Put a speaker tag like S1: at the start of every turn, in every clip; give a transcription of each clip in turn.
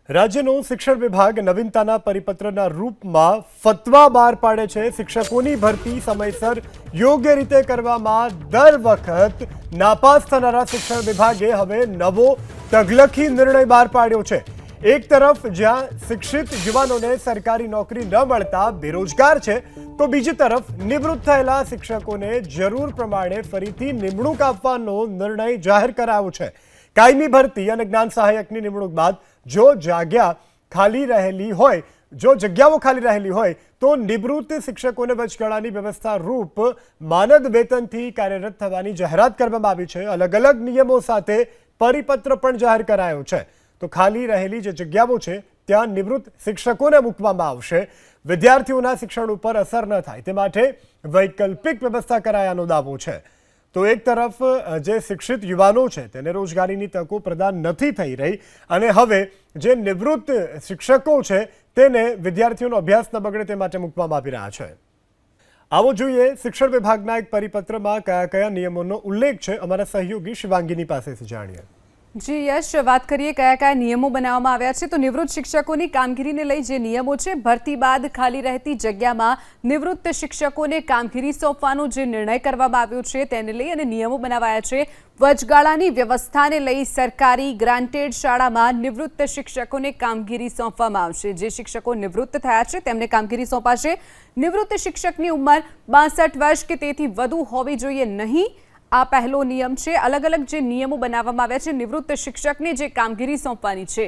S1: રાજ્યનો શિક્ષણ વિભાગ નવીનતાના પરિપત્રના રૂપમાં ફતવા બહાર પાડે છે। શિક્ષકોની ભરતી સમયસર યોગ્ય રીતે કરવામાં દર વખત નાપાસ થનારા શિક્ષણ વિભાગે હવે નવો તગલખી નિર્ણય બહાર પાડ્યો છે। એક તરફ જ્યાં શિક્ષિત યુવાનોને સરકારી નોકરી ન મળતા બેરોજગાર છે, તો બીજી તરફ નિવૃત્ત થયેલા શિક્ષકોને જરૂર પ્રમાણે ફરીથી નિમણૂક આપવાનો નિર્ણય જાહેર કરાયો છે। કાયમી ભરતી અને જ્ઞાન સહાયકની નિમણૂક બાદ જો જગ્યાઓ ખાલી રહેલી હોય તો નિવૃત્ત શિક્ષકોને વચગાળાની વ્યવસ્થા રૂપ માનદ વેતનથી કાર્યરત થવાની જાહેરાત કરવામાં આવી છે। અલગ અલગ નિયમો સાથે પરિપત્ર પણ જાહેર કરાયો છે। તો ખાલી રહેલી જે જગ્યાઓ છે ત્યાં નિવૃત્ત શિક્ષકોને મૂકવામાં આવશે। વિદ્યાર્થીઓના શિક્ષણ ઉપર અસર ન થાય તે માટે વૈકલ્પિક વ્યવસ્થા કરાયાનો દાવો છે। તો એક તરફ જે શિક્ષિત યુવાનો છે તેને રોજગારીની તકો પ્રદાન નથી થઈ રહી અને હવે જે નિવૃત્ત શિક્ષકો છે તેને વિદ્યાર્થીઓનો અભ્યાસ ન બગડે તે માટે મૂકવામાં આવી રહ્યા છે। આવો જોઈએ શિક્ષણ વિભાગના એક પરિપત્રમાં કયા કયા નિયમોનો ઉલ્લેખ છે। અમારા સહયોગી શિવાંગીની પાસેથી જાણીએ।
S2: જી યશ, વાત કરીએ કયા કયા નિયમો બનાવવામાં આવ્યા છે। તો નિવૃત્ત શિક્ષકોની કામગીરીને લઈ જે નિયમો છે, ભરતી બાદ ખાલી રહેતી જગ્યામાં નિવૃત્ત શિક્ષકોને કામગીરી સોંપવાનો જે નિર્ણય કરવામાં આવ્યો છે તેને લઈ અને નિયમો બનાવાયા છે। વચગાળાની વ્યવસ્થાને લઈ સરકારી ગ્રાન્ટેડ શાળામાં નિવૃત્ત શિક્ષકોને કામગીરી સોંપવામાં આવશે। જે શિક્ષકો નિવૃત્ત થયા છે તેમને કામગીરી સોંપાશે। નિવૃત્ત શિક્ષકની ઉંમર 62 વર્ષ કે તેથી વધુ હોવી જોઈએ નહીં। આ પહેલો નિયમ છે। અલગ અલગ જે નિયમો બનાવવામાં આવ્યા છે, નિવૃત્ત શિક્ષકને જે કામગીરી સોંપવાની છે,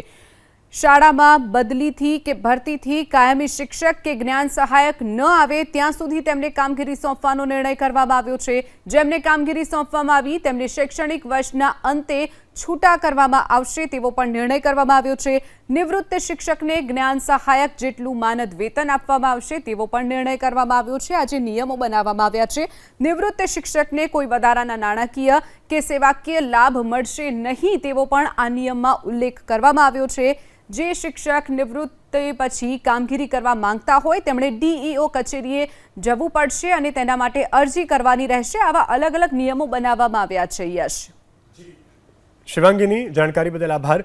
S2: શાળામાં બદલીથી કે ભરતીથી કાયમી શિક્ષક કે જ્ઞાન સહાયક ન આવે ત્યાં સુધી તેમને કામગીરી સોંપવાનો નિર્ણય કરવામાં આવ્યો છે। જેમને કામગીરી સોંપવામાં આવી તેમને શૈક્ષણિક વર્ષના અંતે છૂટા કરવામાં આવશે તેવો પણ નિર્ણય કરવામાં આવ્યો છે। નિવૃત્ત શિક્ષકને જ્ઞાન સહાયક જેટલું માનદ વેતન આપવામાં આવશે તેવો પણ નિર્ણય કરવામાં આવ્યો છે। આજે નિયમો બનાવવામાં આવ્યા છે। નિવૃત્ત શિક્ષકને કોઈ વધારાના નાણાકીય કે સેવાકીય લાભ મળશે નહીં તેવો પણ આ નિયમમાં ઉલ્લેખ કરવામાં આવ્યો છે। જે શિક્ષક નિવૃત્તિ પછી કામગીરી કરવા માંગતા હોય તેમણે ડીઈઓ કચેરીએ જવું પડશે અને તેના માટે અરજી કરવાની રહેશે। આવા અલગ અલગ નિયમો બનાવવામાં આવ્યા છે। યશ,
S1: શિવાંગીની જાણકારી બદલ આભાર।